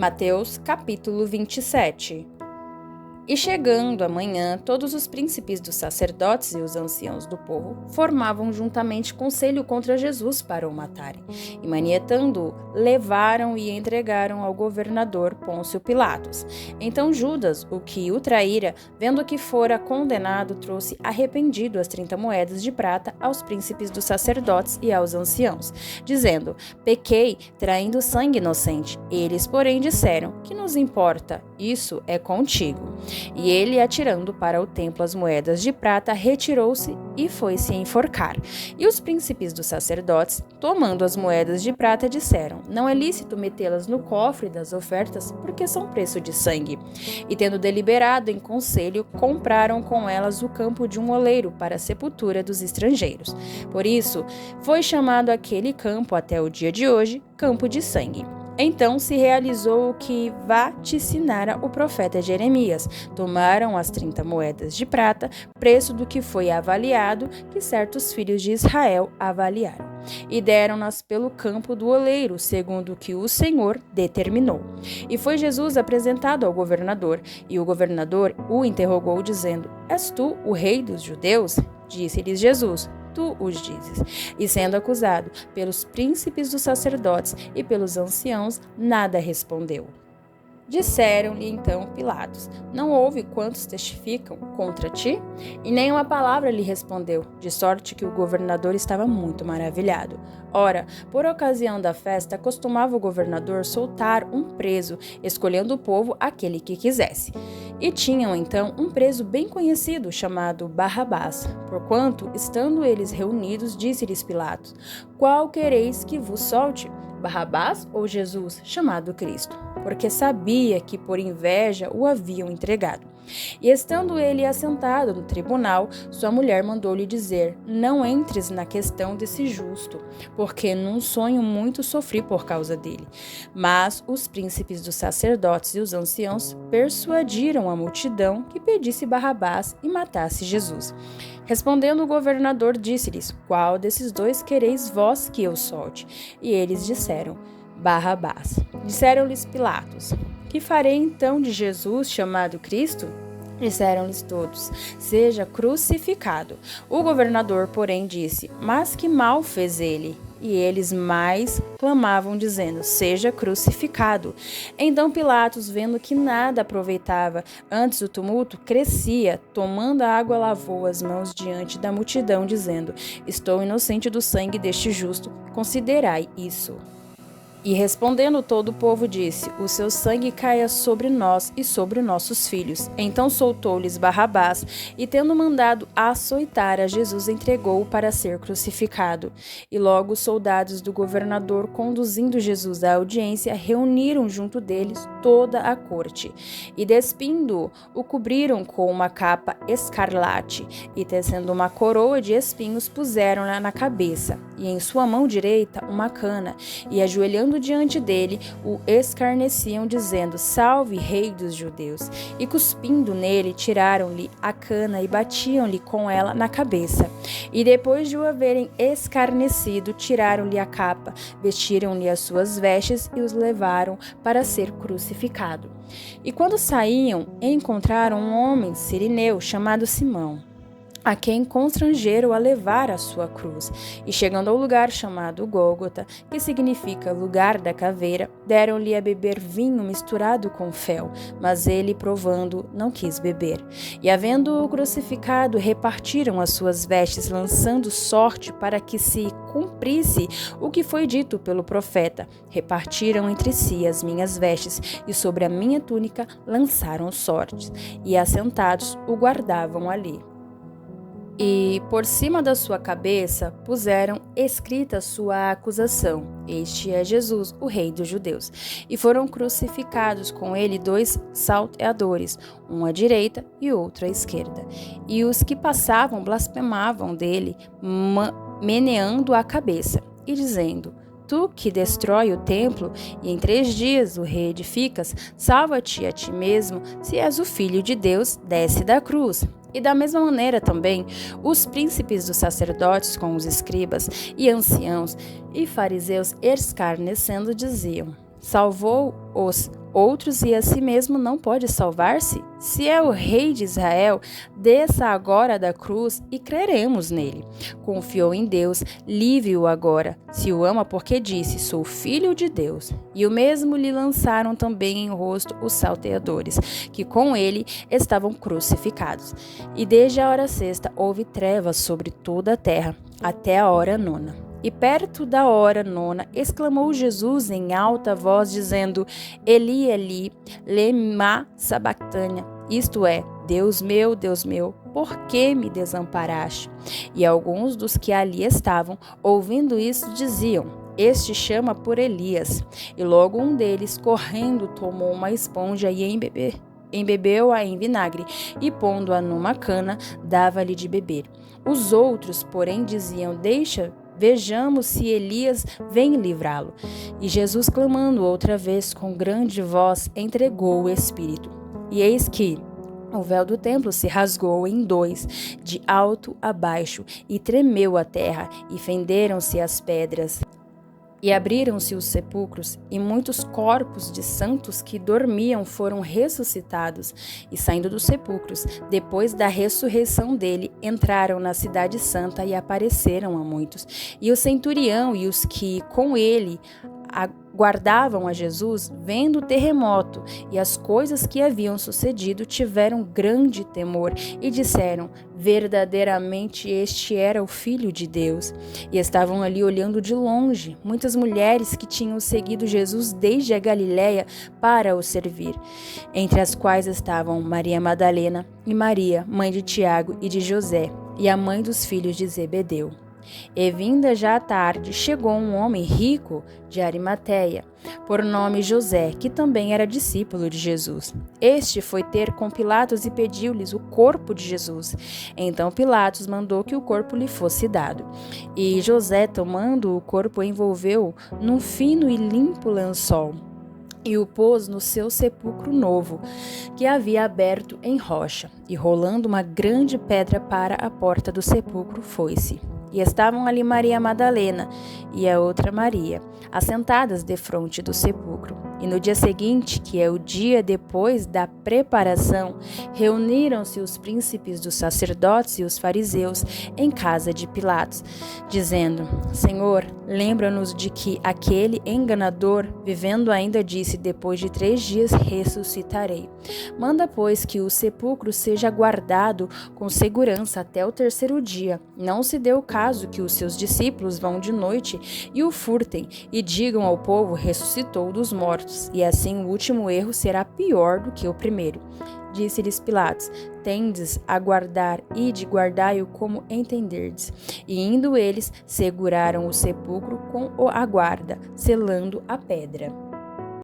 Mateus capítulo 27. E chegando a manhã, todos os príncipes dos sacerdotes e os anciãos do povo formavam juntamente conselho contra Jesus para o matarem. E manietando-o, levaram e entregaram ao governador Pôncio Pilatos. Então Judas, o que o traíra, vendo que fora condenado, trouxe arrependido as 30 moedas de prata aos príncipes dos sacerdotes e aos anciãos, dizendo: pequei, traindo sangue inocente. Eles, porém, disseram: que nos importa? Isso é contigo. E ele, atirando para o templo as moedas de prata, retirou-se e foi-se enforcar. E os príncipes dos sacerdotes, tomando as moedas de prata, disseram: não é lícito metê-las no cofre das ofertas, porque são preço de sangue. E tendo deliberado em conselho, compraram com elas o campo de um oleiro para a sepultura dos estrangeiros. Por isso, foi chamado aquele campo até o dia de hoje, Campo de Sangue. Então se realizou o que vaticinara o profeta Jeremias. Tomaram as 30 moedas de prata, preço do que foi avaliado, que certos filhos de Israel avaliaram, e deram-nas pelo campo do oleiro, segundo o que o Senhor determinou. E foi Jesus apresentado ao governador, e o governador o interrogou, dizendo: és tu o rei dos judeus? Disse-lhes Jesus: tu os dizes. E sendo acusado pelos príncipes dos sacerdotes e pelos anciãos, nada respondeu. Disseram-lhe então Pilatos: não houve quantos testificam contra ti? E nenhuma palavra lhe respondeu, de sorte que o governador estava muito maravilhado. Ora, por ocasião da festa, costumava o governador soltar um preso, escolhendo o povo aquele que quisesse. E tinham então um preso bem conhecido, chamado Barrabás. Porquanto, estando eles reunidos, disse-lhes Pilatos: qual quereis que vos solte? Barrabás ou Jesus, chamado Cristo? Porque sabia que por inveja o haviam entregado. E estando ele assentado no tribunal, sua mulher mandou-lhe dizer: não entres na questão desse justo, porque num sonho muito sofri por causa dele. Mas os príncipes dos sacerdotes e os anciãos persuadiram a multidão que pedisse Barrabás e matasse Jesus. Respondendo o governador, disse-lhes: qual desses dois quereis vós que eu solte? E eles disseram: Barrabás. Disseram-lhes Pilatos: que farei então de Jesus, chamado Cristo? Disseram-lhes todos: seja crucificado. O governador, porém, disse: mas que mal fez ele? E eles mais clamavam, dizendo: seja crucificado. Então Pilatos, vendo que nada aproveitava, antes o tumulto crescia, tomando a água, lavou as mãos diante da multidão, dizendo: estou inocente do sangue deste justo, considerai isso. E respondendo todo o povo disse: o seu sangue caia sobre nós e sobre nossos filhos. Então soltou-lhes Barrabás, e tendo mandado açoitar a Jesus, entregou-o para ser crucificado. E logo os soldados do governador, conduzindo Jesus à audiência, reuniram junto deles toda a corte. E despindo-o, o cobriram com uma capa escarlate, e tecendo uma coroa de espinhos, puseram-na na cabeça, e em sua mão direita uma cana, e ajoelhando diante dele, o escarneciam, dizendo: salve, rei dos judeus. E cuspindo nele, tiraram-lhe a cana e batiam-lhe com ela na cabeça. E depois de o haverem escarnecido, tiraram-lhe a capa, vestiram-lhe as suas vestes e os levaram para ser crucificado. E quando saíam, encontraram um homem sirineu chamado Simão, a quem constrangeram a levar a sua cruz. E chegando ao lugar chamado Gólgota, que significa lugar da caveira, deram-lhe a beber vinho misturado com fel, mas ele, provando, não quis beber. E havendo-o crucificado, repartiram as suas vestes, lançando sorte para que se cumprisse o que foi dito pelo profeta: repartiram entre si as minhas vestes, e sobre a minha túnica lançaram sortes. E assentados o guardavam ali. E por cima da sua cabeça puseram escrita sua acusação: este é Jesus, o rei dos judeus. E foram crucificados com ele 2 salteadores, um à direita e outro à esquerda. E os que passavam blasfemavam dele, meneando a cabeça e dizendo: tu que destrói o templo e em 3 dias o reedificas, salva-te a ti mesmo. Se és o Filho de Deus, desce da cruz. E da mesma maneira também, os príncipes dos sacerdotes com os escribas e anciãos e fariseus escarnecendo diziam: salvou os outros e a si mesmo não pode salvar-se? Se é o rei de Israel, desça agora da cruz e creremos nele. Confiou em Deus, livre-o agora, se o ama, porque disse, sou filho de Deus. E o mesmo lhe lançaram também em rosto os salteadores, que com ele estavam crucificados. E desde a hora sexta houve trevas sobre toda a terra, até a hora nona. E perto da hora nona, exclamou Jesus em alta voz, dizendo, Eli, Eli, lema sabachthani, isto é, Deus meu, por que me desamparaste? E alguns dos que ali estavam, ouvindo isso, diziam, este chama por Elias. E logo um deles, correndo, tomou uma esponja e embebeu-a em vinagre, e pondo-a numa cana, dava-lhe de beber. Os outros, porém, diziam, vejamos se Elias vem livrá-lo. E Jesus, clamando outra vez com grande voz, entregou o Espírito. E eis que o véu do templo se rasgou em dois, de alto a baixo, e tremeu a terra, e fenderam-se as pedras. E abriram-se os sepulcros, e muitos corpos de santos que dormiam foram ressuscitados, e saindo dos sepulcros, depois da ressurreição dele, entraram na cidade santa e apareceram a muitos. E o centurião e os que com ele guardavam a Jesus, vendo o terremoto e as coisas que haviam sucedido, tiveram grande temor e disseram, verdadeiramente este era o Filho de Deus. E estavam ali olhando de longe muitas mulheres que tinham seguido Jesus desde a Galiléia para o servir, entre as quais estavam Maria Madalena e Maria, mãe de Tiago e de José, e a mãe dos filhos de Zebedeu. E vinda já a tarde, chegou um homem rico de Arimateia, por nome José, que também era discípulo de Jesus. Este foi ter com Pilatos e pediu-lhes o corpo de Jesus. Então Pilatos mandou que o corpo lhe fosse dado. E José, tomando o corpo, envolveu-o num fino e limpo lençol, e o pôs no seu sepulcro novo, que havia aberto em rocha, e rolando uma grande pedra para a porta do sepulcro, foi-se. E estavam ali Maria Madalena e a outra Maria, assentadas defronte do sepulcro. E no dia seguinte, que é o dia depois da preparação, reuniram-se os príncipes dos sacerdotes e os fariseus em casa de Pilatos, dizendo, Senhor, lembra-nos de que aquele enganador, vivendo ainda, disse, depois de 3 dias ressuscitarei. Manda, pois, que o sepulcro seja guardado com segurança até o 3º dia. Não se dê o caso que os seus discípulos vão de noite e o furtem e digam ao povo, ressuscitou dos mortos. E assim o último erro será pior do que o primeiro. Disse-lhes Pilatos, tendes a guardar, ide guardai-o como entenderdes. E indo eles, seguraram o sepulcro com a guarda, selando a pedra.